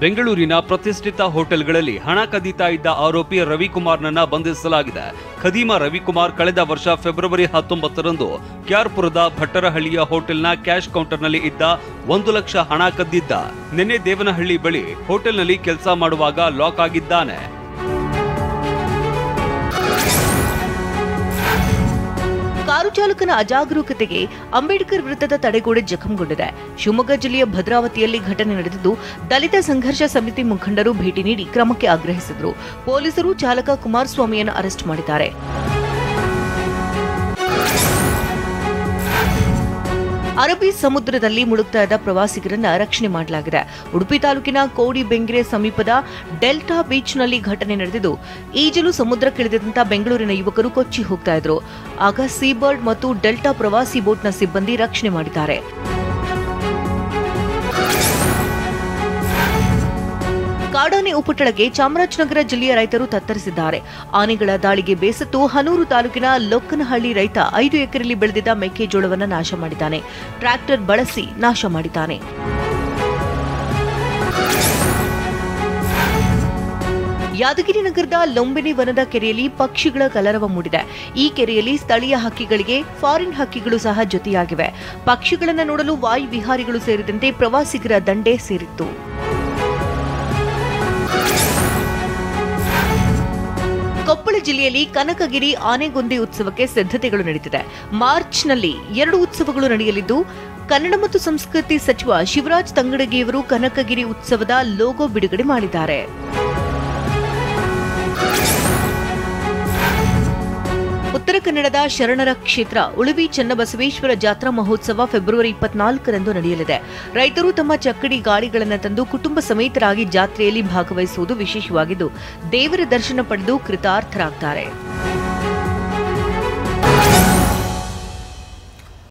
ಬೆಂಗಳೂರಿನ ಪ್ರತಿಷ್ಠಿತ ಹೋಟೆಲ್ಗಳಲ್ಲಿ ಹಣ ಕದೀತಾ ಇದ್ದ ಆರೋಪಿ ರವಿಕುಮಾರ್ನನ್ನ ಬಂಧಿಸಲಾಗಿದೆ. ಖದೀಮ ರವಿಕುಮಾರ್ ಕಳೆದ ವರ್ಷ ಫೆಬ್ರವರಿ 19ರಂದು ಕ್ಯಾರ್ಪುರದ ಭಟ್ಟರಹಳ್ಳಿಯ ಹೋಟೆಲ್ನ ಕ್ಯಾಶ್ ಕೌಂಟರ್ನಲ್ಲಿ ಇದ್ದ 1 ಲಕ್ಷ ಹಣ ಕದ್ದಿದ್ದ. ನಿನ್ನೆ ದೇವನಹಳ್ಳಿ ಬಳಿ ಹೋಟೆಲ್ನಲ್ಲಿ ಕೆಲಸ ಮಾಡುವಾಗ ಲಾಕ್ ಆಗಿದ್ದಾನೆ. ಕಾರು ಚಾಲಕನ ಅಜಾಗರೂಕತೆಗೆ ಅಂಬೇಡ್ಕರ್ ವೃತ್ತದ ತಡೆಗೋಡೆ ಜಖಂಗೊಂಡಿದೆ. ಶಿವಮೊಗ್ಗ ಜಿಲ್ಲೆಯ ಭದ್ರಾವತಿಯಲ್ಲಿ ಘಟನೆ ನಡೆದಿದ್ದು, ದಲಿತ ಸಂಘರ್ಷ ಸಮಿತಿ ಮುಖಂಡರು ಭೇಟಿ ನೀಡಿ ಕ್ರಮಕ್ಕೆ ಆಗ್ರಹಿಸಿದರು. ಪೊಲೀಸರು ಚಾಲಕ ಕುಮಾರಸ್ವಾಮಿಯನ್ನು ಅರೆಸ್ಟ್ ಮಾಡಿದ್ದಾರೆ. ಅರಬ್ಬಿ ಸಮುದ್ರದಲ್ಲಿ ಮುಳುಗ್ತಾ ಇದ್ದ ಪ್ರವಾಸಿಗರನ್ನ ರಕ್ಷಣೆ ಮಾಡಲಾಗಿದೆ. ಉಡುಪಿ ತಾಲೂಕಿನ ಕೋಡಿಬೆಂಗ್ರೆ ಸಮೀಪದ ಡೆಲ್ಟಾ ಬೀಚ್ನಲ್ಲಿ ಘಟನೆ ನಡೆದಿದ್ದು, ಈಜಲು ಸಮುದ್ರಕ್ಕಿಳಿದಂತ ಬೆಂಗಳೂರಿನ ಯುವಕರು ಕೊಚ್ಚಿ ಹೋಗ್ತಾ ಇದ್ರು. ಆಗ ಸೀಬರ್ಡ್ ಮತ್ತು ಡೆಲ್ಟಾ ಪ್ರವಾಸಿ ಬೋಟ್ನ ಸಿಬ್ಬಂದಿ ರಕ್ಷಣೆ ಮಾಡಿದ್ದಾರೆ. ಕಾಡಾನೆ ಉಪಟಳಕ್ಕೆ ಚಾಮರಾಜನಗರ ಜಿಲ್ಲೆಯ ರೈತರು ತತ್ತರಿಸಿದ್ದಾರೆ. ಆನೆಗಳ ದಾಳಿಗೆ ಬೇಸತ್ತು ಹನೂರು ತಾಲೂಕಿನ ಲೊಕ್ಕನಹಳ್ಳಿ ರೈತ 5 ಎಕರೆಯಲ್ಲಿ ಬೆಳೆದಿದ್ದ ಮೆಕ್ಕೆಜೋಳವನ್ನು ನಾಶ ಮಾಡಿದ್ದಾನೆ. ಟ್ರ್ಯಾಕ್ಟರ್ ಬಳಸಿ ನಾಶ ಮಾಡಿದ್ದಾನೆ. ಯಾದಗಿರಿ ನಗರದ ಲೊಂಬೆನಿ ವನದ ಕೆರೆಯಲ್ಲಿ ಪಕ್ಷಿಗಳ ಕಲರವ ಮೂಡಿದೆ. ಈ ಕೆರೆಯಲ್ಲಿ ಸ್ಥಳೀಯ ಹಕ್ಕಿಗಳಿಗೆ ಫಾರಿನ್ ಹಕ್ಕಿಗಳು ಸಹ ಜೊತೆಯಾಗಿವೆ. ಪಕ್ಷಿಗಳನ್ನು ನೋಡಲು ವಾಯು ವಿಹಾರಿಗಳು ಸೇರಿದಂತೆ ಪ್ರವಾಸಿಗರ ದಂಡೇ ಸೇರಿತ್ತು. ಕೊಪ್ಪಳ ಜಿಲ್ಲೆಯಲ್ಲಿ ಕನಕಗಿರಿ ಆನೆಗೊಂದಿ ಉತ್ಸವಕ್ಕೆ ಸಿದ್ಧತೆಗಳು ನಡೆದಿದೆ. ಮಾರ್ಚ್ನಲ್ಲಿ 2 ಉತ್ಸವಗಳು ನಡೆಯಲಿದ್ದು, ಕನ್ನಡ ಮತ್ತು ಸಂಸ್ಕೃತಿ ಸಚಿವ ಶಿವರಾಜ್ ತಂಗಡಗಿಯವರು ಕನಕಗಿರಿ ಉತ್ಸವದ ಲೋಗೋ ಬಿಡುಗಡೆ ಮಾಡಿದ್ದಾರೆ. ಉತ್ತರ ಕನ್ನಡದ ಶರಣರ ಕ್ಷೇತ್ರ ಉಳುವಿ ಚನ್ನಬಸವೇಶ್ವರ ಜಾತ್ರಾ ಮಹೋತ್ಸವ ಫೆಬ್ರವರಿ 24ರಂದು ನಡೆಯಲಿದೆ. ರೈತರು ತಮ್ಮ ಚಕ್ಕಡಿ ಗಾಡಿಗಳನ್ನು ತಂದು ಕುಟುಂಬ ಸಮೇತರಾಗಿ ಜಾತ್ರೆಯಲ್ಲಿ ಭಾಗವಹಿಸುವುದು ವಿಶೇಷವಾಗಿದ್ದು, ದೇವರ ದರ್ಶನ ಪಡೆದು ಕೃತಾರ್ಥರಾಗುತ್ತಾರೆ.